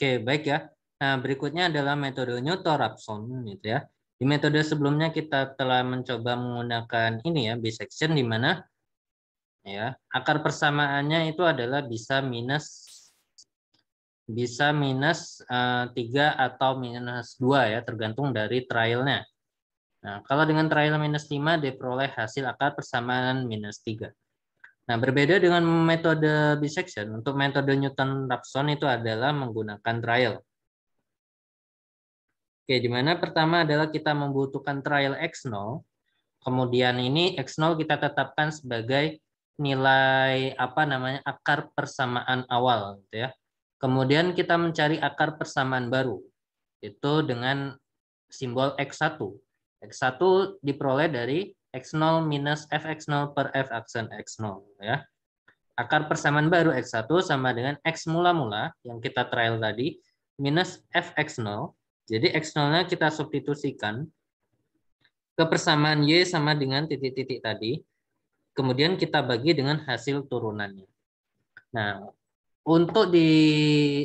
Oke, baik ya. Nah, berikutnya adalah metode Newton-Raphson gitu ya. Di metode sebelumnya kita telah mencoba menggunakan ini ya, bisection di mana ya akar persamaannya itu adalah bisa minus 3 atau minus 2 ya, tergantung dari trialnya. Nah, kalau dengan trial minus 5 diperoleh hasil akar persamaan minus 3. Nah, berbeda dengan metode bisection, untuk metode Newton-Raphson itu adalah menggunakan trial. Oke, di mana pertama adalah kita membutuhkan trial X0, kemudian ini X0 kita tetapkan sebagai nilai akar persamaan awal gitu ya. Kemudian kita mencari akar persamaan baru, itu dengan simbol X1. X1 diperoleh dari X0 minus Fx0 per F aksen X0 ya. Akar persamaan baru X1 sama dengan X mula-mula yang kita trial tadi minus Fx0. Jadi X0-nya kita substitusikan ke persamaan Y sama dengan titik-titik tadi. Kemudian kita bagi dengan hasil turunannya. Nah, untuk di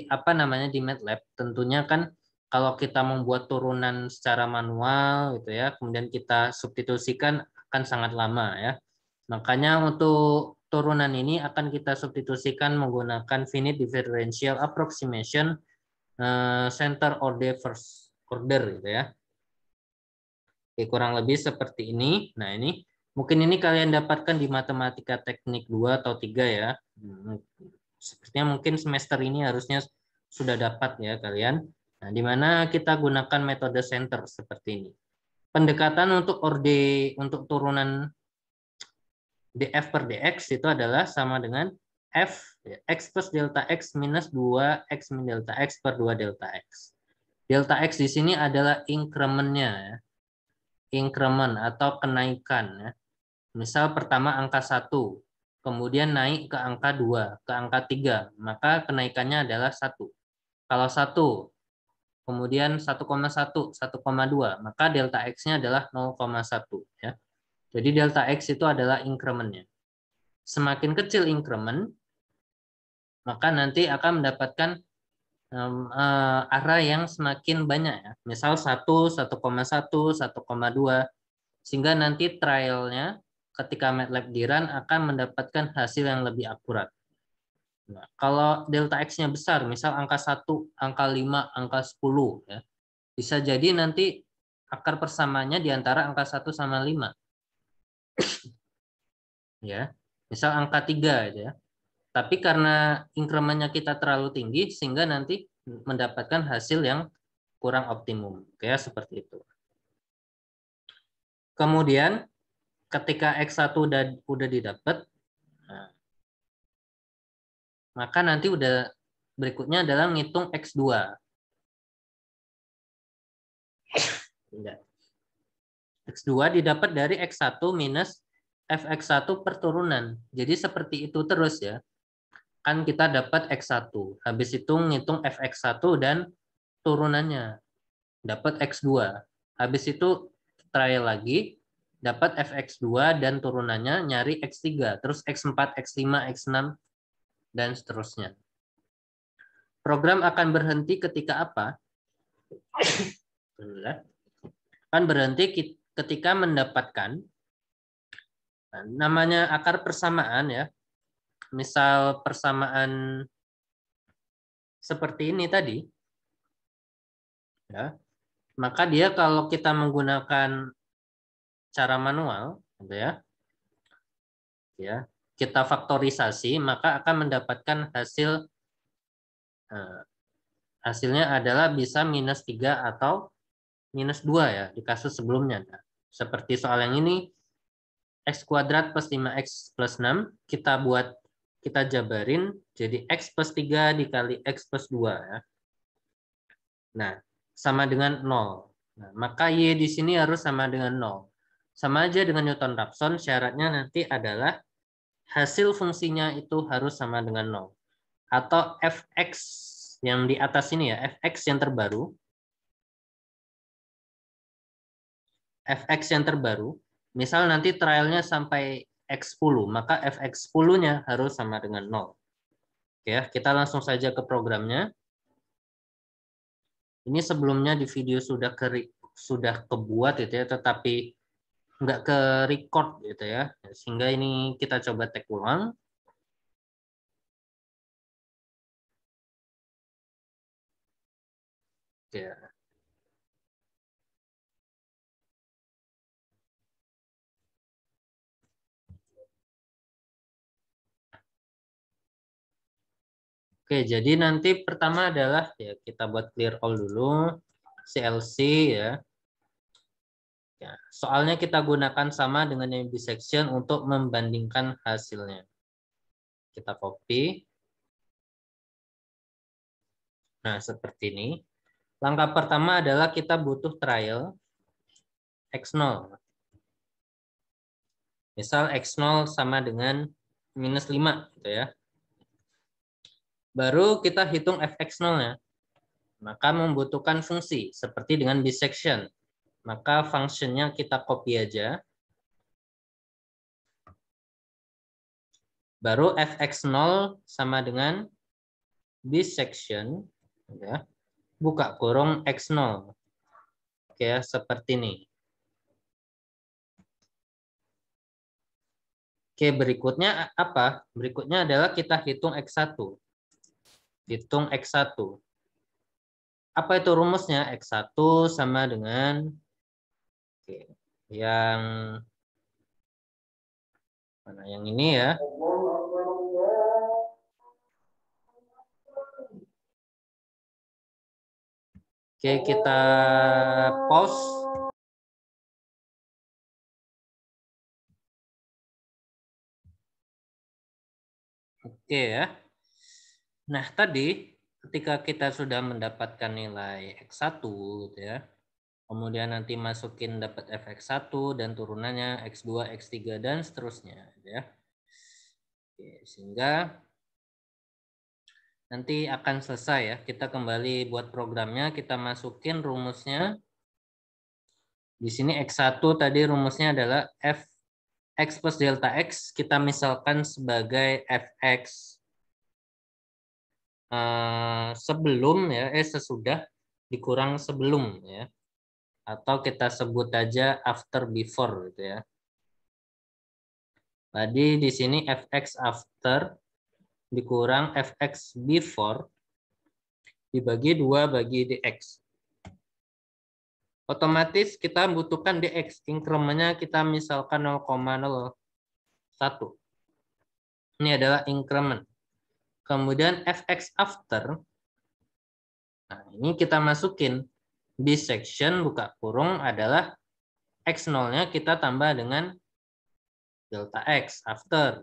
di MATLAB tentunya kan kalau kita membuat turunan secara manual gitu ya, kemudian kita substitusikan akan sangat lama ya. Makanya untuk turunan ini akan kita substitusikan menggunakan finite differential approximation center order first order gitu ya. Oke, kurang lebih seperti ini. Nah, ini mungkin ini kalian dapatkan di matematika teknik 2 atau 3 ya. Sepertinya mungkin semester ini harusnya sudah dapat ya kalian. Nah, di mana kita gunakan metode center seperti ini. Pendekatan untuk untuk turunan df per dx itu adalah sama dengan f x plus delta x minus 2x min delta x per 2 delta x. Delta x di sini adalah increment-nya ya. Increment atau kenaikan ya. Misal pertama angka 1, kemudian naik ke angka 2, ke angka 3, maka kenaikannya adalah 1. Kalau 1, kemudian 1,1, 1,2, maka delta X-nya adalah 0,1 ya. Jadi delta X itu adalah increment-nya. Semakin kecil increment, maka nanti akan mendapatkan arah yang semakin banyak ya. Misal 1, 1,1, 1,2, sehingga nanti trialnya ketika MATLAB di run akan mendapatkan hasil yang lebih akurat. Nah, kalau delta X-nya besar, misal angka 1, angka 5, angka 10, ya, bisa jadi nanti akar persamaannya di antara angka 1 sama 5. Ya, misal angka 3 ya. Tapi karena increment-nya kita terlalu tinggi, sehingga nanti mendapatkan hasil yang kurang optimum. Kayak seperti itu. Kemudian, ketika X1 udah didapat, nah, maka nanti udah berikutnya adalah ngitung X2. X2 didapat dari X1 minus Fx1 per turunan. Jadi seperti itu terus ya. Kan kita dapat X1. Habis itu ngitung Fx1 dan turunannya. Dapat X2. Habis itu trial lagi. Dapat Fx2 dan turunannya nyari X3. Terus X4, X5, X6, dan seterusnya. Program akan berhenti ketika apa? Akan berhenti ketika mendapatkan namanya akar persamaan ya. Misal persamaan seperti ini tadi. Ya. Maka dia kalau kita menggunakan cara manual gitu ya. Ya, kita faktorisasi maka akan mendapatkan hasilnya adalah bisa minus 3 atau minus 2 ya di kasus sebelumnya. Nah, seperti soal yang ini X kuadrat plus 5X plus 6 kita jabarin jadi X plus 3 dikali X plus 2 ya. Nah, sama dengan 0. Nah, maka Y di sini harus sama dengan 0. Sama aja dengan Newton-Raphson, syaratnya nanti adalah hasil fungsinya itu harus sama dengan 0. Atau Fx yang di atas ini ya, Fx yang terbaru. Fx yang terbaru, misal nanti trialnya sampai X10, maka Fx10-nya harus sama dengan 0. Oke, kita langsung saja ke programnya. Ini sebelumnya di video sudah kebuat gitu ya, tetapi nggak ke record gitu ya, sehingga ini kita coba tag ulang. Ya. Oke, jadi nanti pertama adalah ya kita buat clear all dulu, CLC ya. Ya, soalnya kita gunakan sama dengan yang bisection untuk membandingkan hasilnya. Kita copy. Nah, seperti ini. Langkah pertama adalah kita butuh trial X0. Misal X0 sama dengan -5 gitu ya. Baru kita hitung fx0-nya. Maka membutuhkan fungsi seperti dengan bisection. Maka fungsinya kita copy aja. Baru fx0 sama dengan bisection ya. Buka kurung x0. Oke ya, seperti ini. Oke, berikutnya apa? Berikutnya adalah kita hitung x1. Hitung x1. Apa itu rumusnya? X1 sama dengan oke, yang mana yang ini ya. Oke, kita pause. Oke ya. Nah, tadi ketika kita sudah mendapatkan nilai X1 gitu ya. Kemudian nanti masukin dapat fx1 dan turunannya X2, X3 dan seterusnya gitu ya. Oke, sehingga nanti akan selesai ya. Kita kembali buat programnya, kita masukin rumusnya. Di sini X1 tadi rumusnya adalah X plus delta X, kita misalkan sebagai Fx sebelum ya, sesudah dikurang sebelum ya. Atau kita sebut aja after before gitu ya. Tadi di sini Fx after dikurang Fx before dibagi 2 bagi dx. Otomatis kita butuhkan dx. Incrementnya kita misalkan 0,01. Ini adalah increment. Kemudian Fx after, nah ini kita masukin. Bisection buka kurung adalah x0-nya kita tambah dengan delta x after.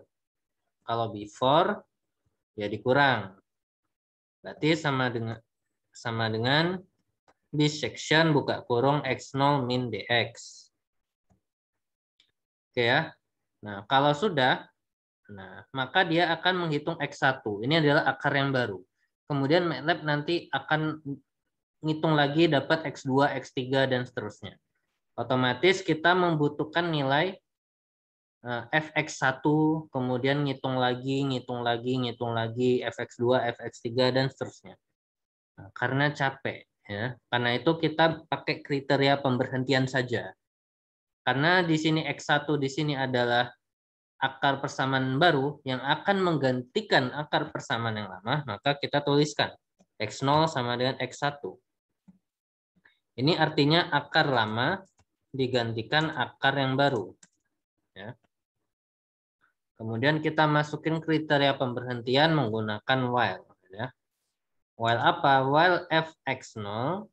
Kalau before ya dikurang. Berarti sama dengan bisection buka kurung x0 min dx. Oke ya. Nah, kalau sudah, nah maka dia akan menghitung x1. Ini adalah akar yang baru. Kemudian MATLAB nanti akan ngitung lagi dapat x2, x3 dan seterusnya. Otomatis kita membutuhkan nilai fx1, kemudian ngitung lagi fx2, fx3 dan seterusnya. Nah, karena capek ya. Karena itu kita pakai kriteria pemberhentian saja. Karena di sini x1 di sini adalah akar persamaan baru yang akan menggantikan akar persamaan yang lama, maka kita tuliskan x0 sama dengan x1. Ini artinya akar lama digantikan akar yang baru. Ya. Kemudian kita masukin kriteria pemberhentian menggunakan while. Ya. While apa? While fx0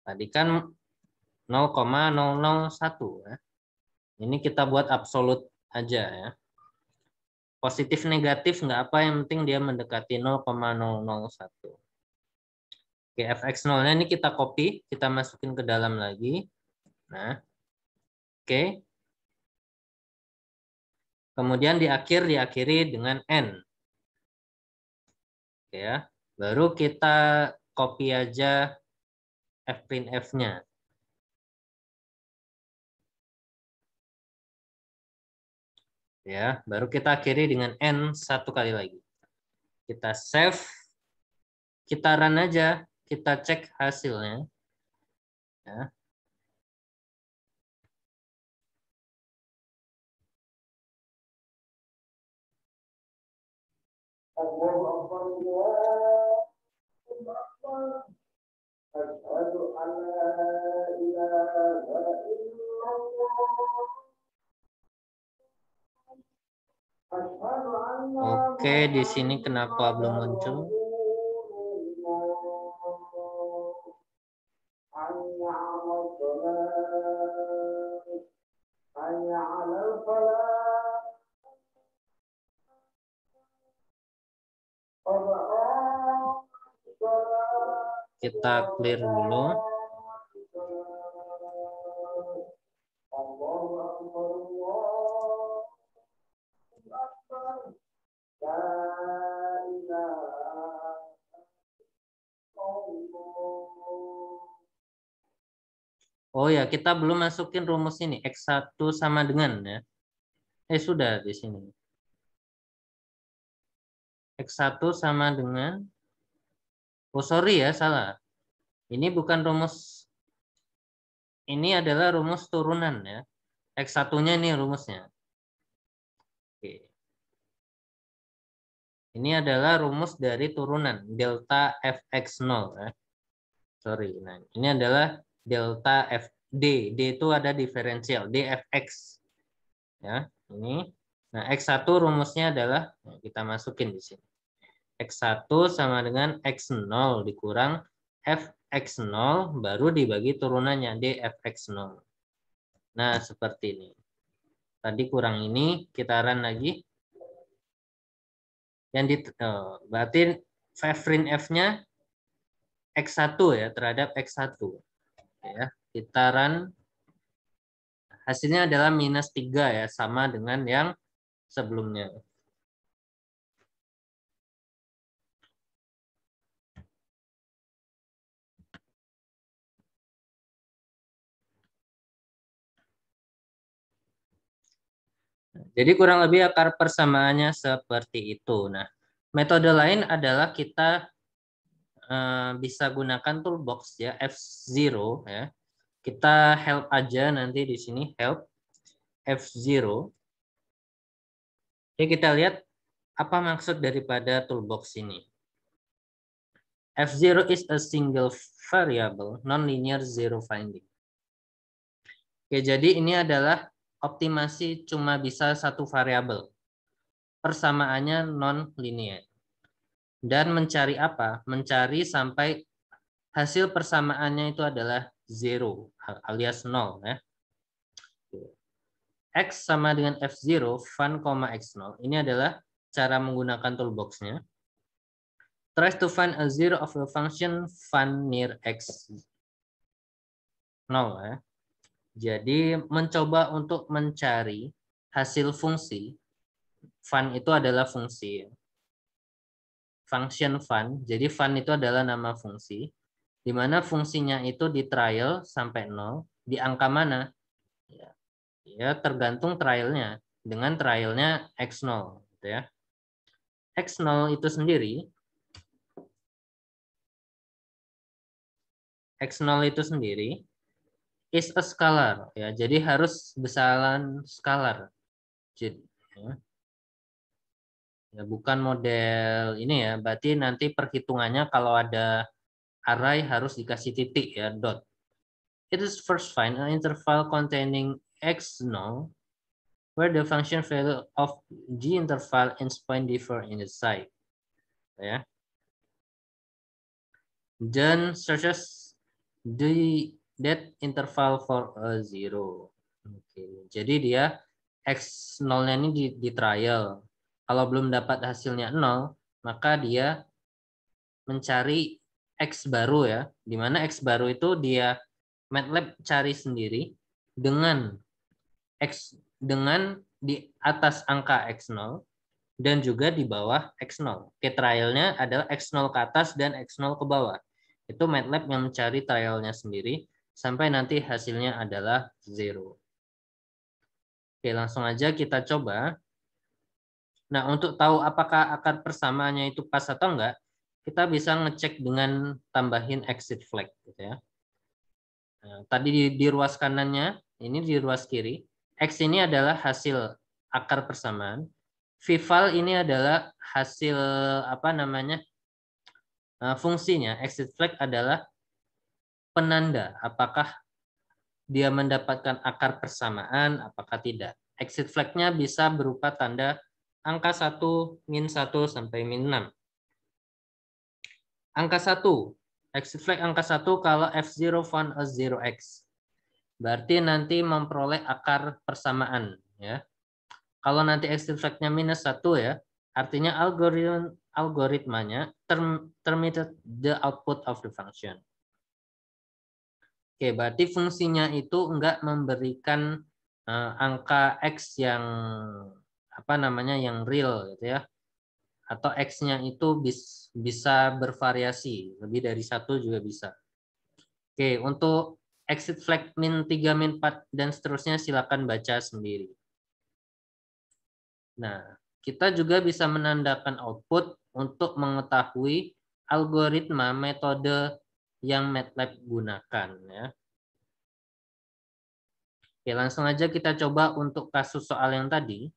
tadi kan 0,001. Ya. Ini kita buat absolut aja ya. Positif negatif nggak apa, yang penting dia mendekati 0,001. Oke, fx0-nya ini kita copy, kita masukin ke dalam lagi. Nah, oke. Kemudian diakhiri dengan n. Oke ya. Baru kita copy aja fprintf-nya. Ya, baru kita akhiri dengan n satu kali lagi. Kita save, kita run aja, kita cek hasilnya. Ya. Oke, di sini kenapa belum muncul? Kita clear dulu. Oh ya, kita belum masukin rumus ini. X1 sama dengan ya. Sudah di sini. X1 sama dengan, oh sorry ya, salah. Ini bukan rumus, ini adalah rumus turunan ya. X1-nya ini rumusnya. Oke. Ini adalah rumus dari turunan, delta fx0 ya. Sorry, nah ini adalah delta fd. D itu ada diferensial, dfx. Ya, ini. Nah, X1 rumusnya adalah, nah, kita masukin di sini. X1 sama dengan X0 dikurang Fx0 baru dibagi turunannya dfx0. Nah, seperti ini. Tadi kurang ini, kita run lagi. Berarti Frin F-nya X1 ya, terhadap X1. Ya, kita run. Hasilnya adalah -3 ya, sama dengan yang sebelumnya. Jadi kurang lebih akar persamaannya seperti itu. Nah, metode lain adalah kita bisa gunakan toolbox ya, F0 ya. Kita help aja nanti di sini, help F0. Jadi kita lihat apa maksud daripada toolbox ini. F0 is a single variable nonlinear zero finding. Oke, jadi ini adalah optimasi cuma bisa satu variabel. Persamaannya non-linear. Dan mencari apa? Mencari sampai hasil persamaannya itu adalah 0 alias 0 ya. X sama dengan F0 fun, X0. Ini adalah cara menggunakan toolbox-nya. Tries to find a zero of a function fun near X 0 ya. Jadi mencoba untuk mencari hasil fungsi. Fun itu adalah fungsi. Function fun. Jadi fun itu adalah nama fungsi. Di mana fungsinya itu di trial sampai 0. Di angka mana? Ya tergantung trialnya. Dengan trialnya X0. Gitu ya. X0 itu sendiri. X0 itu sendiri is a scalar. Ya, jadi harus besaran skalar. Jadi, ya, bukan model ini ya. Berarti nanti perhitungannya kalau ada array harus dikasih titik ya, dot. It is first find an interval containing X0 where the function value of G interval and point differ in the side. Ya. Then searches that interval for a zero. Oke. Jadi dia X0-nya ini di trial. Kalau belum dapat hasilnya 0, maka dia mencari X baru ya. Di mana X baru itu dia MATLAB cari sendiri dengan di atas angka X0 dan juga di bawah X0. Oke, trialnya adalah X0 ke atas dan X0 ke bawah. Itu MATLAB yang mencari trialnya sendiri sampai nanti hasilnya adalah 0. Oke, langsung aja kita coba. Nah, untuk tahu apakah akar persamaannya itu pas atau enggak, kita bisa ngecek dengan tambahin exit flag gitu ya. Nah, tadi di ruas kanannya, ini di ruas kiri. X ini adalah hasil akar persamaan. Vival ini adalah hasil apa namanya fungsinya. Exit flag adalah penanda apakah dia mendapatkan akar persamaan, apakah tidak. Exit flag-nya bisa berupa tanda angka 1, min 1, sampai min 6. Angka 1. Exit flag angka 1 kalau F0 found a 0x. Berarti nanti memperoleh akar persamaan. Ya. Kalau nanti exit flag-nya minus 1 ya, artinya algoritmanya terminated the output of the function. Oke, berarti fungsinya itu enggak memberikan angka X yang apa namanya yang real gitu ya. Atau X-nya itu bisa bervariasi, lebih dari 1 juga bisa. Oke, untuk exit flag min 3, min 4 dan seterusnya silakan baca sendiri. Nah, kita juga bisa menandakan output untuk mengetahui algoritma metode yang MATLAB gunakan ya. Oke, langsung aja kita coba untuk kasus soal yang tadi.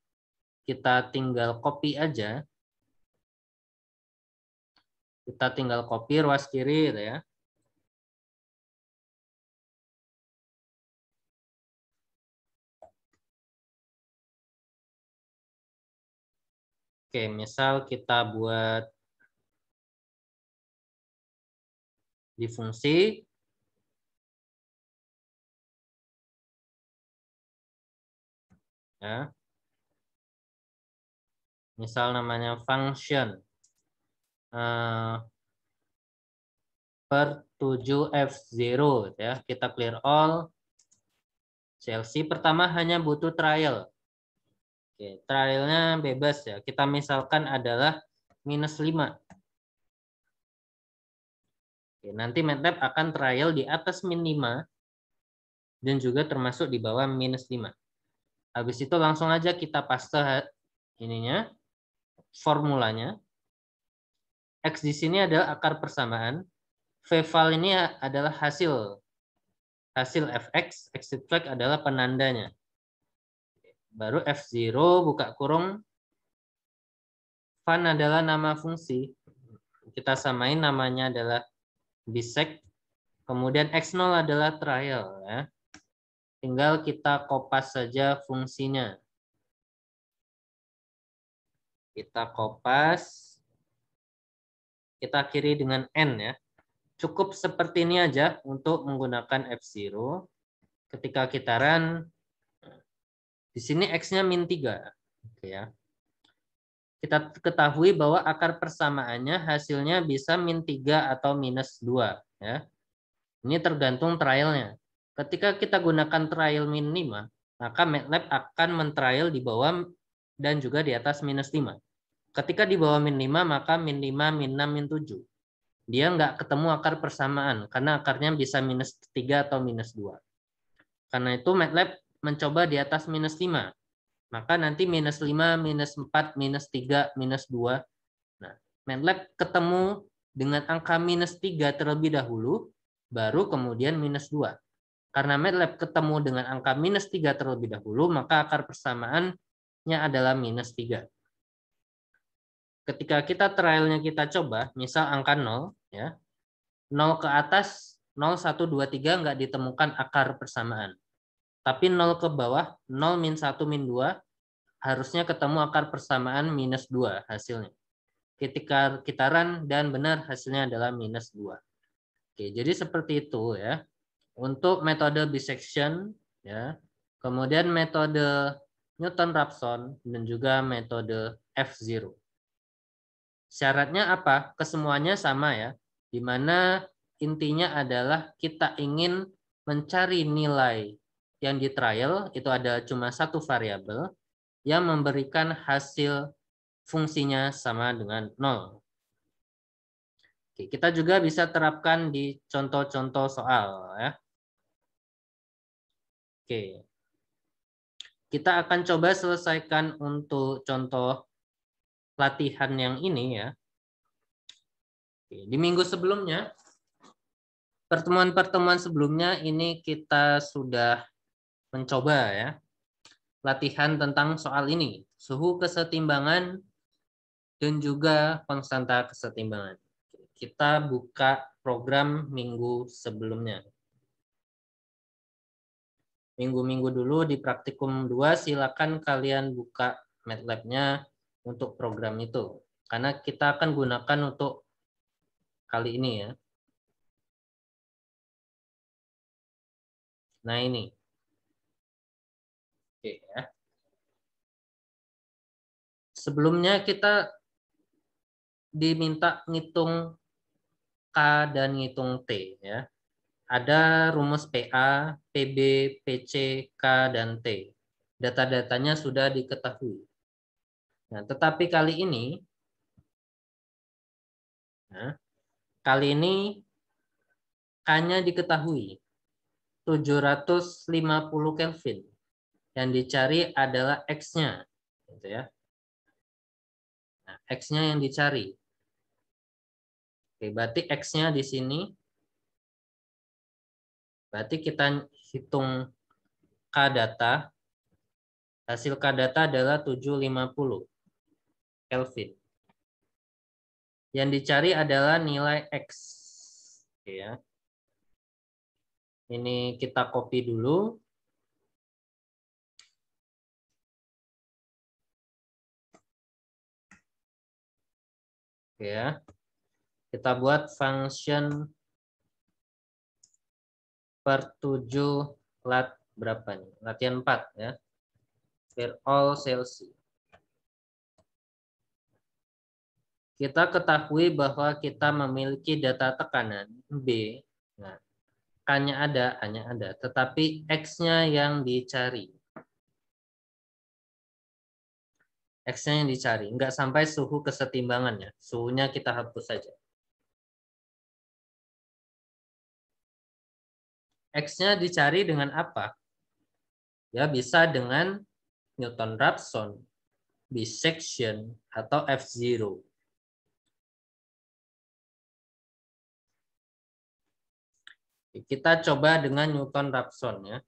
Kita tinggal copy aja. Kita tinggal copy ruas kiri gitu ya. Oke, misal kita buat di fungsi. Ya. Misal namanya function per 7F0 ya. Kita clear all. CLC pertama hanya butuh trial. Oke, trialnya bebas ya. Kita misalkan adalah minus 5. Oke, nanti MATLAB akan trial di atas min 5 dan juga termasuk di bawah minus 5. Habis itu langsung aja kita paste ininya, formulanya. X di sini adalah akar persamaan. Vval ini adalah hasil fx, exit flag adalah penandanya. Baru F0 buka kurung, fun adalah nama fungsi. Kita samain namanya adalah bisect. Kemudian X0 adalah trial ya. Tinggal kita kopas saja fungsinya. Kita kopas. Kita akhiri dengan N ya. Cukup seperti ini aja untuk menggunakan F0. Ketika kita run, di sini X-nya min 3. Oke ya. Kita ketahui bahwa akar persamaannya hasilnya bisa min 3 atau minus 2. Ya. Ini tergantung trialnya. Ketika kita gunakan trial min 5, maka MATLAB akan mentrial di bawah dan juga di atas minus 5. Ketika di bawah min 5, maka min 5, min 6, min 7. Dia nggak ketemu akar persamaan, karena akarnya bisa minus 3 atau minus 2. Karena itu MATLAB mencoba di atas minus 5. Maka nanti minus 5, minus 4, minus 3, minus 2. Nah, MATLAB ketemu dengan angka minus 3 terlebih dahulu, baru kemudian minus 2. Karena MATLAB ketemu dengan angka minus 3 terlebih dahulu, maka akar persamaannya adalah minus 3. Ketika kita trialnya kita coba, misal angka 0, ya, 0 ke atas, 0, 1, 2, 3 nggak ditemukan akar persamaan. Tapi 0 ke bawah, 0, min 1, min 2, harusnya ketemu akar persamaan minus 2 hasilnya. Ketika kita run dan benar hasilnya adalah minus 2. Oke, jadi seperti itu ya. Untuk metode bisection ya. Kemudian metode Newton-Raphson dan juga metode F0. Syaratnya apa? Kesemuanya sama ya. Di mana intinya adalah kita ingin mencari nilai yang di trial, itu ada cuma satu variabel yang memberikan hasil fungsinya sama dengan 0. Oke, kita juga bisa terapkan di contoh-contoh soal ya. Oke. Kita akan coba selesaikan untuk contoh latihan yang ini ya. Di minggu sebelumnya, pertemuan-pertemuan sebelumnya ini kita sudah mencoba ya, latihan tentang soal ini, suhu kesetimbangan dan juga konstanta kesetimbangan. Kita buka program minggu sebelumnya. Minggu-minggu dulu di praktikum 2 silakan kalian buka MATLAB-nya untuk program itu. Karena kita akan gunakan untuk kali ini ya. Nah ini. Oke ya. Sebelumnya kita diminta ngitung K dan ngitung T ya. Ada rumus PA, PB, PC, K, dan T. Data-datanya sudah diketahui. Nah, tetapi kali ini K-nya diketahui 750 Kelvin. Yang dicari adalah X-nya, gitu ya. Nah, X-nya yang dicari. Oke, berarti X-nya di sini. Berarti kita hitung K data. Hasil K data adalah 750 Kelvin. Yang dicari adalah nilai X. Oke ya. Ini kita copy dulu. Oke ya. Kita buat function per 7 lat berapa nih? Latihan 4 ya. For all Celsius. Kita ketahui bahwa kita memiliki data tekanan B. Nah, K-nya ada, hanya ada, tetapi X-nya yang dicari. X-nya yang dicari, nggak sampai suhu kesetimbangannya. Suhunya kita hapus saja. X-nya dicari dengan apa? Ya, bisa dengan Newton-Raphson, bisection, atau F0. Kita coba dengan Newton-Raphson ya.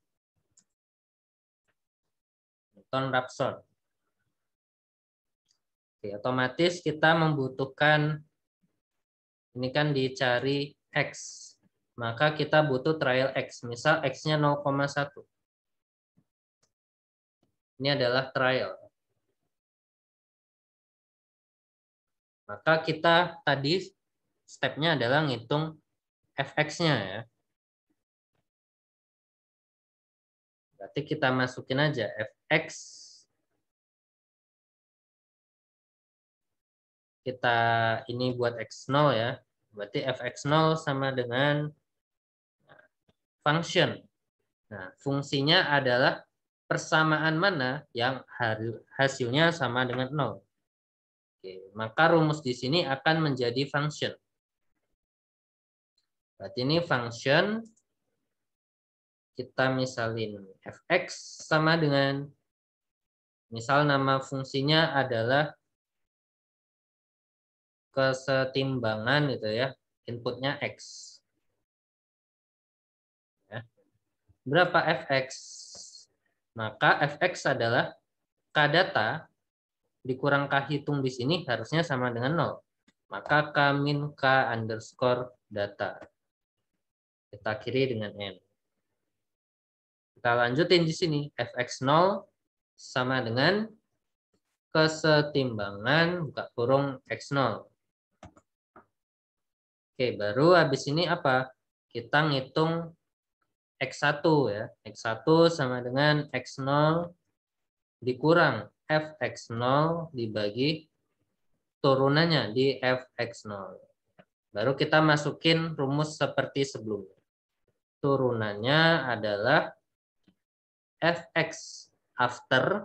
Newton-Raphson. Oke, otomatis kita membutuhkan, ini kan dicari X. Maka kita butuh trial X. Misal X-nya 0,1. Ini adalah trial. Maka kita tadi stepnya adalah ngitung fx-nya ya. Berarti kita masukin aja fx. Kita ini buat x0 ya. Berarti fx0 sama dengan function. Nah, fungsinya adalah persamaan mana yang hasilnya sama dengan 0. Oke, maka rumus di sini akan menjadi function. Berarti ini function, kita misalin fx sama dengan, misal nama fungsinya adalah kesetimbangan gitu ya, inputnya x. Ya. Berapa fx? Maka fx adalah k data dikurang k hitung di sini harusnya sama dengan 0. Maka k min k underscore data. Kita akhiri dengan n. Kita lanjutin di sini. fx0 sama dengan kesetimbangan buka kurung x0. Oke, baru habis ini apa? Kita ngitung X1 ya. X1 sama dengan X0 dikurang Fx0 dibagi turunannya di Fx0. Baru kita masukin rumus seperti sebelumnya. Turunannya adalah Fx after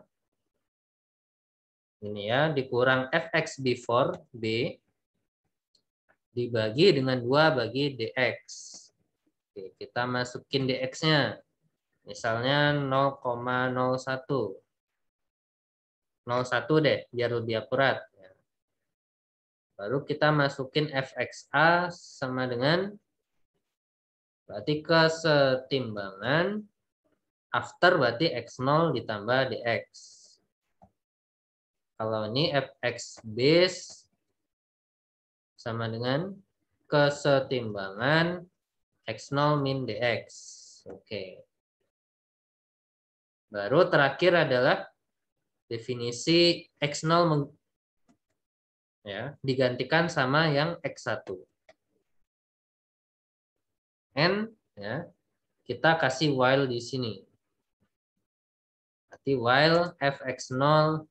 ini ya, dikurang Fx before B dibagi dengan 2 bagi dx. Oke, kita masukin dx-nya. Misalnya 0,01. 01 deh, biar lebih akurat. Baru kita masukin fxa sama dengan, berarti kesetimbangan after berarti x0 ditambah dx. Kalau ini fx base sama dengan kesetimbangan x0 min dx. Oke. Baru terakhir adalah definisi x0 ya, digantikan sama yang x1. N ya, kita kasih while di sini. Berarti while fx0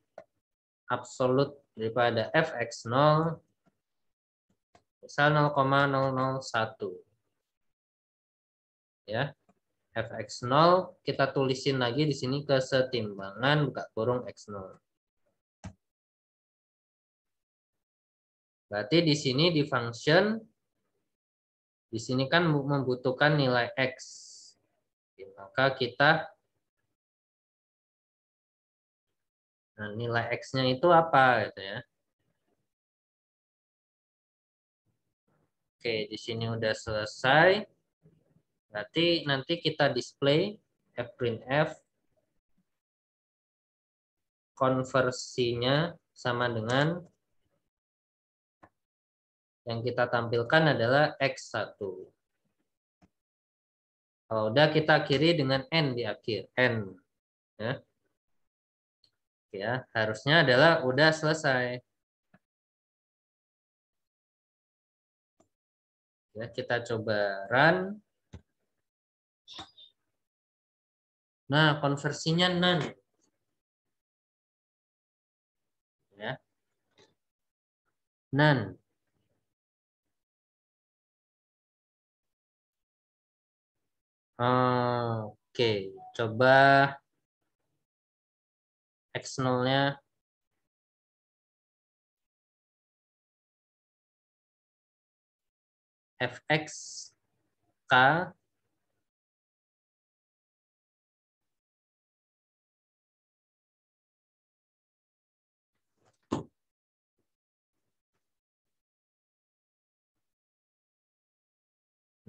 absolut daripada fx0 misal 0,001. Ya. fx0 kita tulisin lagi di sini kesetimbangan buka kurung x0. Berarti di sini di function di sini kan membutuhkan nilai x. Maka kita nilai x-nya itu apa gitu ya. Oke, di sini udah selesai. Berarti nanti kita display fprintf konversinya sama dengan yang kita tampilkan adalah x1. Kalau udah kita akhiri dengan n di akhir, n. Ya. Ya, harusnya adalah udah selesai. Ya, kita coba run. Nah, konversinya none. Ya. None. Oke, coba x0-nya fx k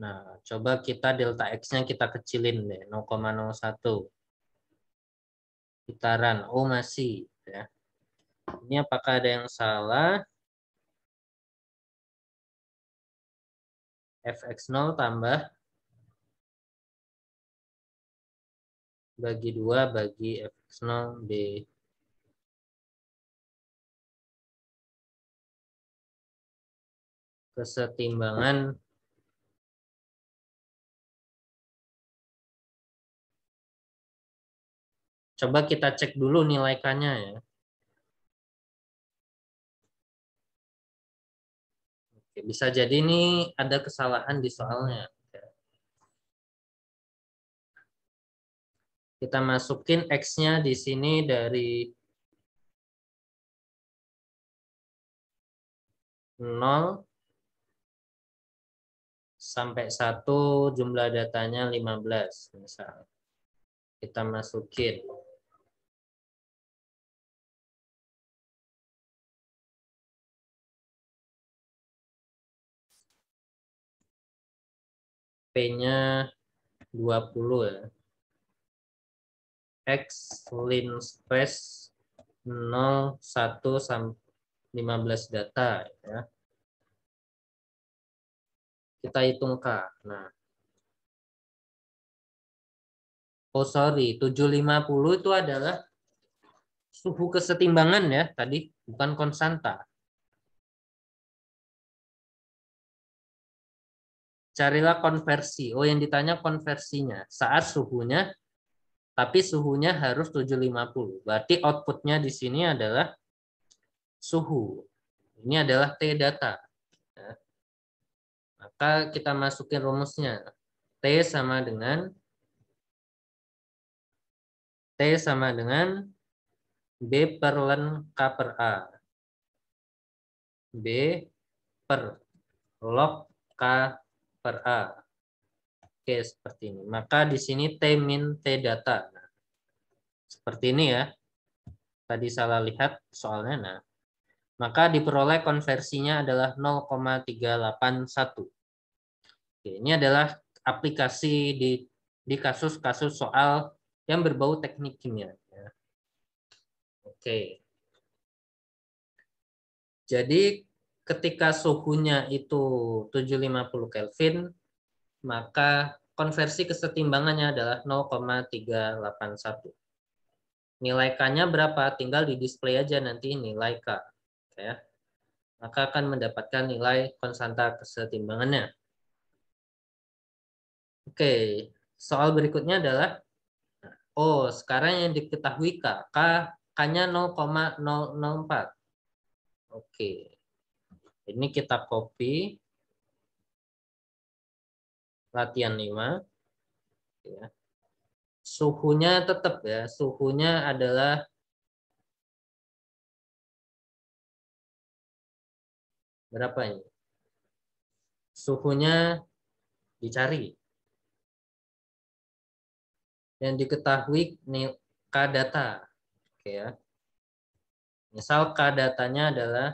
Nah, coba kita delta X-nya kita kecilin deh, 0,01. Kita run. Oh, masih. Ya. Ini apakah ada yang salah? Fx0 tambah bagi 2 bagi fx0 B. Kesetimbangan coba kita cek dulu nilai K-nya ya. Oke, bisa jadi ini ada kesalahan di soalnya. Kita masukin X-nya di sini dari 0 sampai 1, jumlah datanya 15 misal. Kita masukin. P-nya 20 ya. X lin space 0, 1 sampai 15 data ya. Kita hitung K. Nah. Oh sorry, 750 itu adalah suhu kesetimbangan ya tadi, bukan konstanta. Carilah konversi. Oh, yang ditanya konversinya. Saat suhunya, tapi suhunya harus 750. Berarti outputnya di sini adalah suhu. Ini adalah T data. Ya. Maka kita masukin rumusnya. T sama dengan B per ln K per A. B per log K per A. Oke, seperti ini. Maka di sini T min T data. Nah, seperti ini ya. Tadi salah lihat soalnya. Nah, maka diperoleh konversinya adalah 0,381. Oke, ini adalah aplikasi di kasus-kasus soal yang berbau teknik kimia. Oke. Jadi ketika suhunya itu 750 Kelvin, maka konversi kesetimbangannya adalah 0,381. Nilai K-nya berapa? Tinggal di display aja nanti nilai K. Ya. Maka akan mendapatkan nilai konstanta kesetimbangannya. Oke, soal berikutnya adalah, sekarang yang diketahui K-nya 0,004. Oke, ini kita copy latihan 5. Ya. Suhunya tetap ya, suhunya adalah berapa ini? Suhunya dicari. Yang diketahui nih K data. Oke ya. Misal K datanya adalah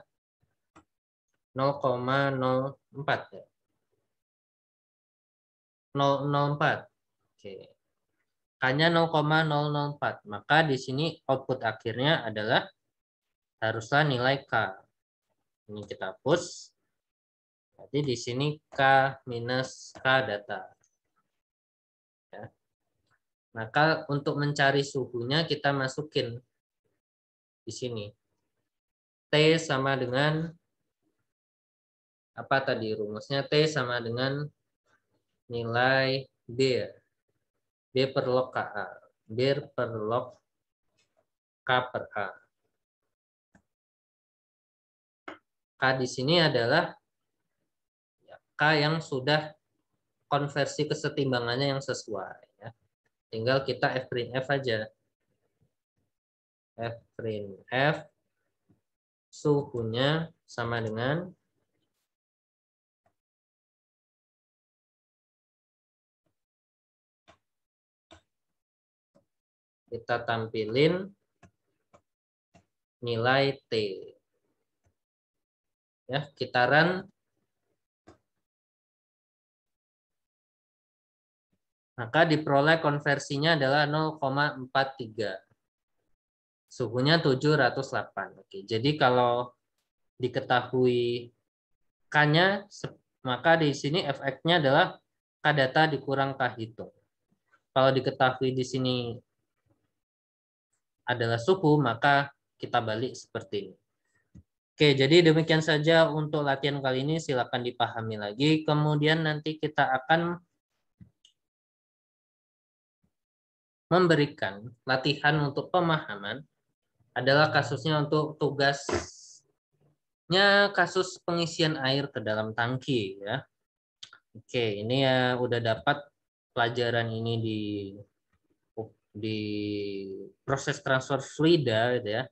0,04 ya. 004. Oke. K-nya 0,004. Maka di sini output akhirnya adalah haruslah nilai K. Ini kita hapus. Jadi di sini K minus K data. Ya. Maka untuk mencari suhunya kita masukin di sini. T sama dengan apa tadi rumusnya? T sama dengan nilai B. B per log KA. B per log K per A. K di sini adalah K yang sudah konversi kesetimbangannya yang sesuai. Ya. Tinggal kita F print F aja. F print F suhunya sama dengan kita tampilin nilai T. Ya, kita run. Maka diperoleh konversinya adalah 0,43. Suhunya 708. Oke, jadi kalau diketahui K-nya, maka di sini Fx-nya adalah K data dikurang K hitung. Kalau diketahui di sini adalah suhu, maka kita balik seperti ini. Oke, jadi demikian saja untuk latihan kali ini. Silakan dipahami lagi. Kemudian nanti kita akan memberikan latihan untuk pemahaman. Adalah kasusnya untuk tugasnya kasus pengisian air ke dalam tangki. Ya. Oke, ini ya udah dapat pelajaran ini di proses transfer fluida, gitu ya.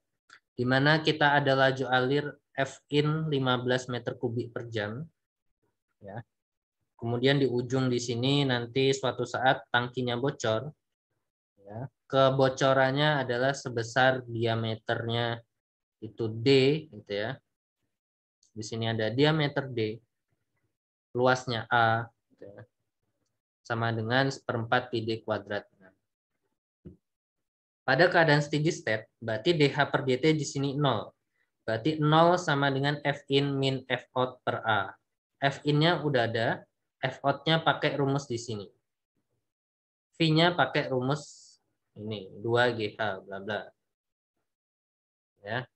Di mana kita ada laju alir F in 15 meter kubik per jam. Ya. Kemudian di ujung di sini nanti suatu saat tangkinya bocor. Ya. Kebocorannya adalah sebesar diameternya itu D, gitu ya. Di sini ada diameter D, luasnya A, gitu ya. Sama dengan 1/4 pi D kuadrat. Pada keadaan steady state, berarti DH per DT di sini 0. Berarti 0 sama dengan F in min F out per A. F in-nya udah ada, F out-nya pakai rumus di sini. V-nya pakai rumus ini, 2GH, bla bla. Ya.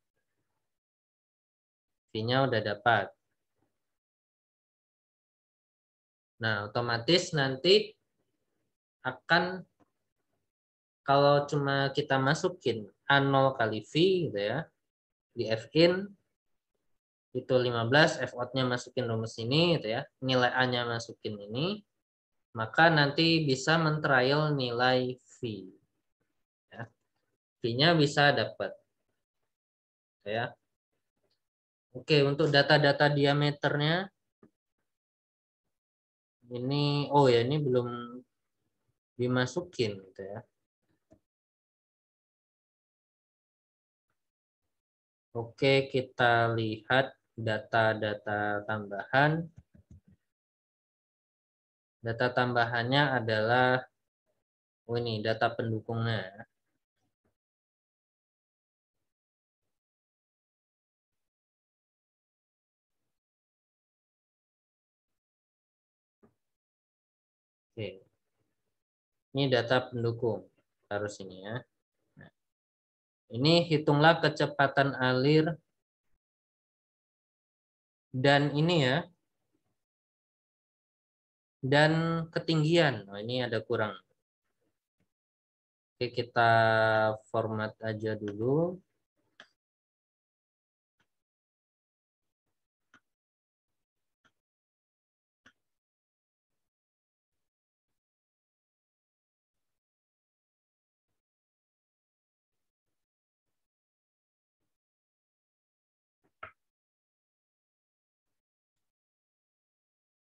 V-nya udah dapat. Nah, otomatis nanti akan kalau cuma kita masukin A0 kali V gitu ya, di F in itu 15, F out-nya masukin rumus ini gitu ya, nilai A-nya masukin ini, maka nanti bisa men-trial nilai V. Ya. V-nya bisa dapat. Ya. Oke, untuk data-data diameternya ini ya ini belum dimasukin gitu ya. Oke, kita lihat data-data tambahan. Data tambahannya adalah ini data pendukungnya. Oke. Ini data pendukung. Harus ini ya. Nah, ini hitunglah kecepatan alir dan ini ya. Dan ketinggian. Nah, ini ada kurang. Oke, kita format aja dulu.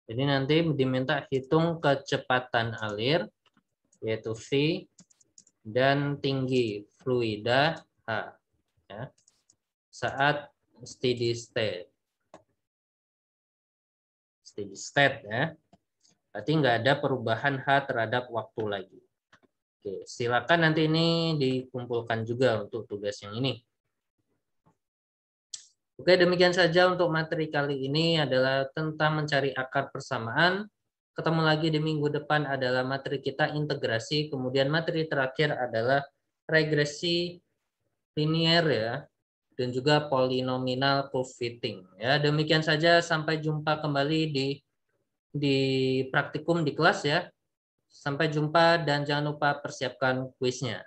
Jadi nanti diminta hitung kecepatan alir, yaitu V, dan tinggi fluida H, ya, saat steady state. Steady state ya. Berarti nggak ada perubahan H terhadap waktu lagi. Oke, silakan nanti ini dikumpulkan juga untuk tugas yang ini. Oke, demikian saja untuk materi kali ini adalah tentang mencari akar persamaan. Ketemu lagi di minggu depan adalah materi kita integrasi, kemudian materi terakhir adalah regresi linier ya, dan juga polinominal curve fitting. Ya, demikian saja, sampai jumpa kembali di praktikum di kelas ya. Sampai jumpa dan jangan lupa persiapkan kuisnya.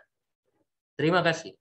Terima kasih.